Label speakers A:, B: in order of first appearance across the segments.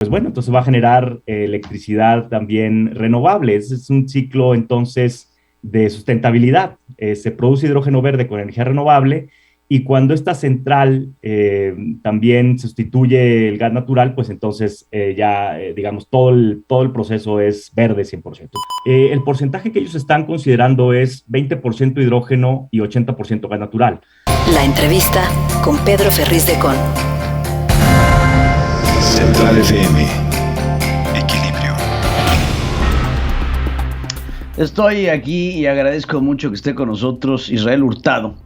A: pues bueno, entonces va a generar electricidad también renovable. Ese es un ciclo entonces de sustentabilidad. Se produce hidrógeno verde con energía renovable y cuando esta central también sustituye el gas natural, pues entonces digamos, todo el proceso es verde 100%. El porcentaje que ellos están considerando es 20% hidrógeno y 80% gas natural.
B: La entrevista con Pedro Ferriz de Con.
C: Central FM. Equilibrio.
D: Estoy aquí y agradezco mucho que esté con nosotros Israel Hurtado.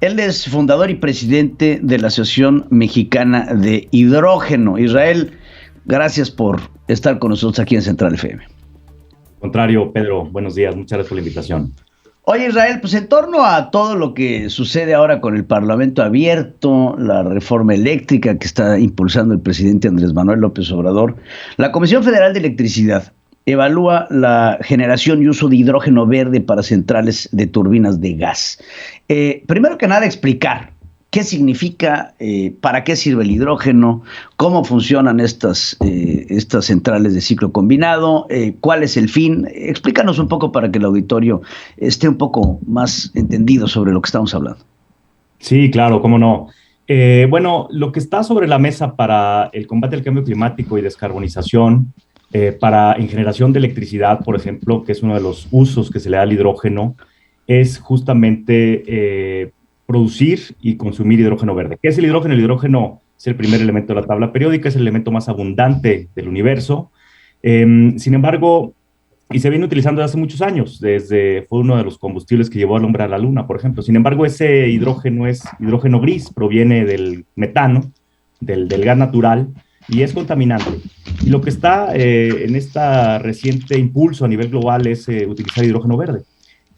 D: Él es fundador y presidente de la Asociación Mexicana de Hidrógeno. Israel, gracias por estar con nosotros aquí en Central FM.
A: Al contrario, Pedro, buenos días. Muchas gracias por la invitación.
D: Oye, Israel, pues en torno a todo lo que sucede ahora con el Parlamento abierto, la reforma eléctrica que está impulsando el presidente Andrés Manuel López Obrador, la Comisión Federal de Electricidad evalúa la generación y uso de hidrógeno verde para centrales de turbinas de gas. Primero que nada, explicar qué significa, para qué sirve el hidrógeno, cómo funcionan estas centrales de ciclo combinado, cuál es el fin. Explícanos un poco para que el auditorio esté un poco más entendido sobre lo que estamos hablando.
A: Sí, claro, cómo no. Bueno, lo que está sobre la mesa para el combate al cambio climático y descarbonización, en generación de electricidad, por ejemplo, que es uno de los usos que se le da al hidrógeno, es justamente producir y consumir hidrógeno verde. ¿Qué es el hidrógeno? El hidrógeno es el primer elemento de la tabla periódica, es el elemento más abundante del universo. Sin embargo, y se viene utilizando desde hace muchos años, fue uno de los combustibles que llevó al hombre a la luna, por ejemplo. Sin embargo, ese hidrógeno es hidrógeno gris, proviene del metano, del gas natural, y es contaminante. Y lo que está en este reciente impulso a nivel global es utilizar hidrógeno verde.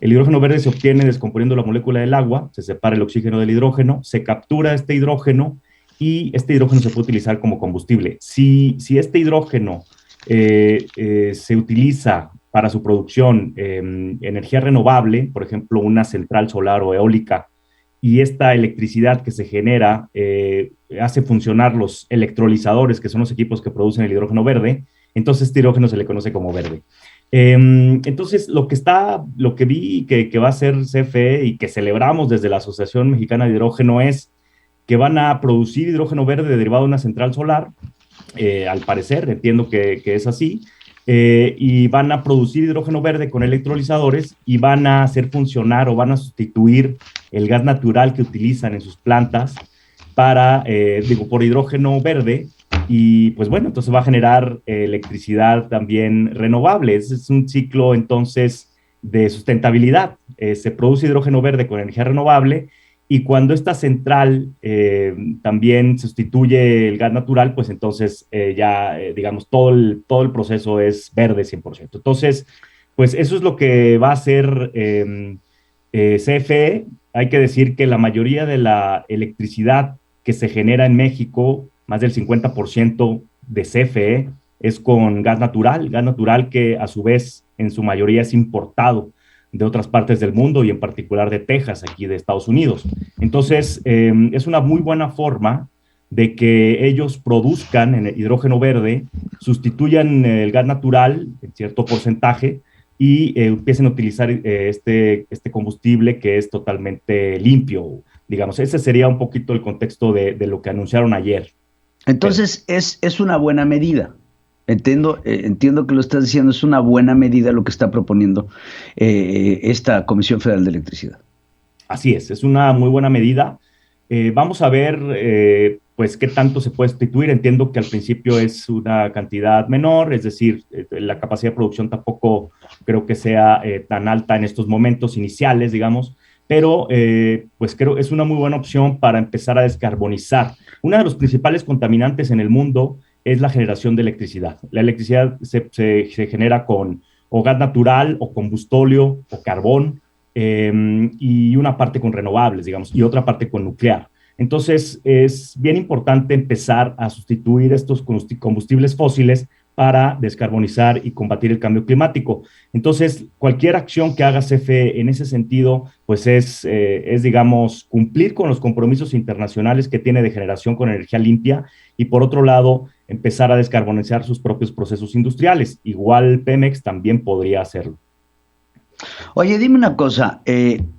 A: El hidrógeno verde se obtiene descomponiendo la molécula del agua, se separa el oxígeno del hidrógeno, se captura este hidrógeno y este hidrógeno se puede utilizar como combustible. Si este hidrógeno se utiliza para su producción energía renovable, por ejemplo, una central solar o eólica, y esta electricidad que se genera hace funcionar los electrolizadores, que son los equipos que producen el hidrógeno verde, entonces este hidrógeno se le conoce como verde. Entonces, lo que vi que va a hacer CFE y que celebramos desde la Asociación Mexicana de Hidrógeno es que van a producir hidrógeno verde derivado de una central solar, al parecer, entiendo que es así, y van a producir hidrógeno verde con electrolizadores y van a hacer funcionar o van a sustituir el gas natural que utilizan en sus plantas por hidrógeno verde. Y pues bueno, entonces va a generar electricidad también renovable. Ese es un ciclo entonces de sustentabilidad. Se produce hidrógeno verde con energía renovable y cuando esta central también sustituye el gas natural, pues entonces digamos, todo el proceso es verde 100%. Entonces, pues eso es lo que va a hacer CFE. Hay que decir que la mayoría de la electricidad que se genera en México, más del 50% de CFE, es con gas natural que a su vez en su mayoría es importado de otras partes del mundo y en particular de Texas, aquí de Estados Unidos. Entonces, es una muy buena forma de que ellos produzcan en el hidrógeno verde, sustituyan el gas natural en cierto porcentaje y empiecen a utilizar este combustible que es totalmente limpio. Digamos, ese sería un poquito el contexto de lo que anunciaron ayer.
D: Entonces, es una buena medida. Entiendo que lo estás diciendo, es una buena medida lo que está proponiendo esta Comisión Federal de Electricidad.
A: Así es una muy buena medida. Vamos a ver, pues, qué tanto se puede sustituir. Entiendo que al principio es una cantidad menor, es decir, la capacidad de producción tampoco creo que sea tan alta en estos momentos iniciales, digamos, pero pues creo que es una muy buena opción para empezar a descarbonizar. Uno de los principales contaminantes en el mundo es la generación de electricidad. La electricidad se genera con o gas natural, o combustóleo, o carbón, y una parte con renovables, digamos, y otra parte con nuclear. Entonces, es bien importante empezar a sustituir estos combustibles fósiles para descarbonizar y combatir el cambio climático. Entonces, cualquier acción que haga CFE en ese sentido, pues es, digamos, cumplir con los compromisos internacionales que tiene de generación con energía limpia y, por otro lado, empezar a descarbonizar sus propios procesos industriales. Igual Pemex también podría hacerlo.
D: Oye, dime una cosa.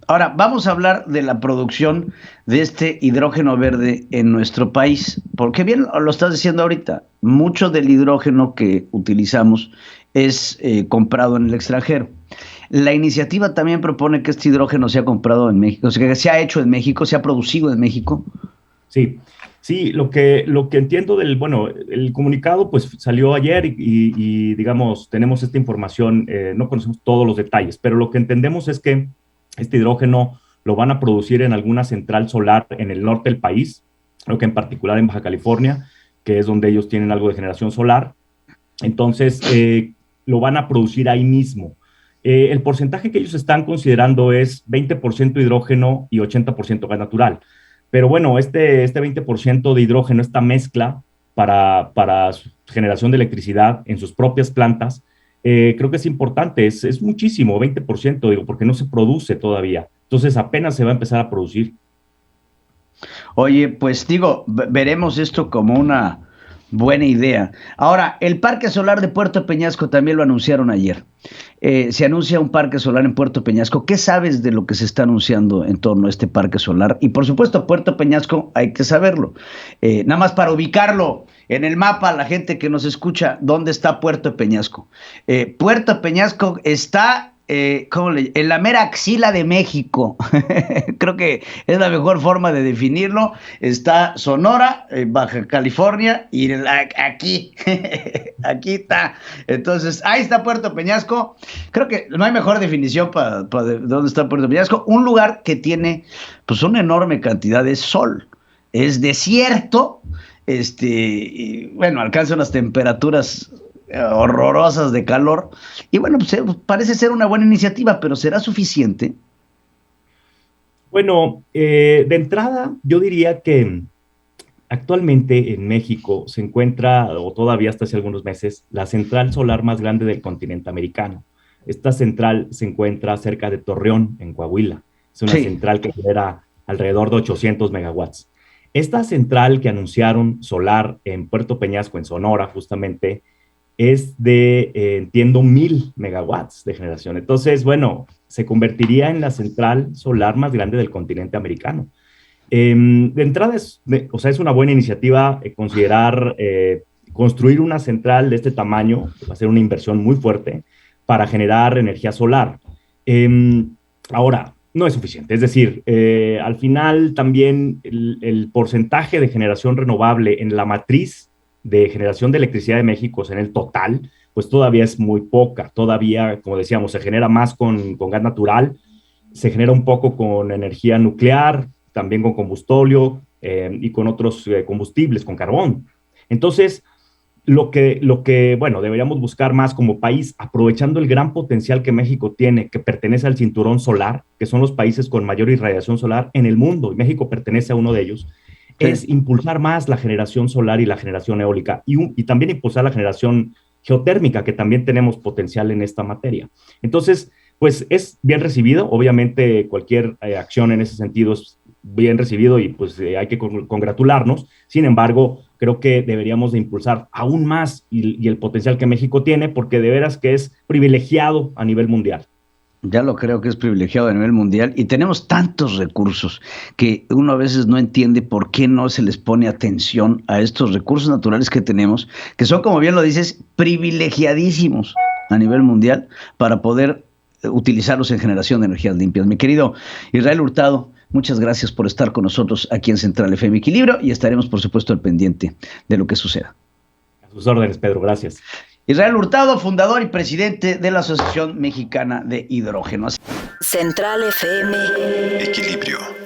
D: Ahora vamos a hablar de la producción de este hidrógeno verde en nuestro país, porque bien lo estás diciendo ahorita, mucho del hidrógeno que utilizamos es comprado en el extranjero. La iniciativa también propone que este hidrógeno sea comprado en México, o sea, que sea hecho en México, sea producido en México.
A: Sí, sí, lo que entiendo bueno, el comunicado pues salió ayer y digamos, tenemos esta información, no conocemos todos los detalles, pero lo que entendemos es que este hidrógeno lo van a producir en alguna central solar en el norte del país, creo que en particular en Baja California, que es donde ellos tienen algo de generación solar. Entonces, lo van a producir ahí mismo. El porcentaje que ellos están considerando es 20% hidrógeno y 80% gas natural. Pero bueno, este 20% de hidrógeno, esta mezcla para su generación de electricidad en sus propias plantas, creo que es importante, es muchísimo, 20%, digo, porque no se produce todavía. Entonces apenas se va a empezar a producir.
D: Oye, pues digo, veremos esto como una buena idea. Ahora, el Parque Solar de Puerto Peñasco también lo anunciaron ayer. Se anuncia un parque solar en Puerto Peñasco. ¿Qué sabes de lo que se está anunciando en torno a este parque solar? Y por supuesto, Puerto Peñasco hay que saberlo. Nada más para ubicarlo en el mapa, la gente que nos escucha, ¿dónde está Puerto Peñasco? Puerto Peñasco está en la mera axila de México. Creo que es la mejor forma de definirlo. Está Sonora, Baja California, y aquí, aquí está. Entonces, ahí está Puerto Peñasco. Creo que no hay mejor definición para dónde está Puerto Peñasco. Un lugar que tiene pues una enorme cantidad de sol. Es desierto, y, bueno, alcanza unas temperaturas horrorosas de calor, y bueno, pues parece ser una buena iniciativa, pero ¿será suficiente?
A: Bueno, de entrada, yo diría que actualmente en México se encuentra, o todavía hasta hace algunos meses, la central solar más grande del continente americano. Esta central se encuentra cerca de Torreón, en Coahuila. Es una central que genera alrededor de 800 megawatts. Esta central que anunciaron solar en Puerto Peñasco, en Sonora, justamente, es de, entiendo, 1000 megawatts de generación. Entonces, bueno, se convertiría en la central solar más grande del continente americano. De entrada, es una buena iniciativa considerar construir una central de este tamaño, va a ser una inversión muy fuerte para generar energía solar. Ahora, no es suficiente, es decir, al final también el porcentaje de generación renovable en la matriz de generación de electricidad de México, o sea, en el total, pues todavía es muy poca. Todavía, como decíamos, se genera más con gas natural, se genera un poco con energía nuclear, también con combustóleo y con otros combustibles, con carbón. Entonces, lo que, bueno, deberíamos buscar más como país, aprovechando el gran potencial que México tiene, que pertenece al cinturón solar, que son los países con mayor irradiación solar en el mundo, y México pertenece a uno de ellos, es impulsar más la generación solar y la generación eólica y también impulsar la generación geotérmica, que también tenemos potencial en esta materia. Entonces, pues es bien recibido. Obviamente cualquier acción en ese sentido es bien recibido y pues hay que congratularnos. Sin embargo, creo que deberíamos de impulsar aún más y el potencial que México tiene, porque de veras que es privilegiado a nivel mundial.
D: Ya lo creo que es privilegiado a nivel mundial y tenemos tantos recursos que uno a veces no entiende por qué no se les pone atención a estos recursos naturales que tenemos, que son, como bien lo dices, privilegiadísimos a nivel mundial para poder utilizarlos en generación de energías limpias. Mi querido Israel Hurtado, muchas gracias por estar con nosotros aquí en Central FM Equilibrio y estaremos, por supuesto, al pendiente de lo que suceda.
A: A sus órdenes, Pedro, gracias.
D: Israel Hurtado, fundador y presidente de la Asociación Mexicana de Hidrógeno.
B: Central FM
C: Equilibrio.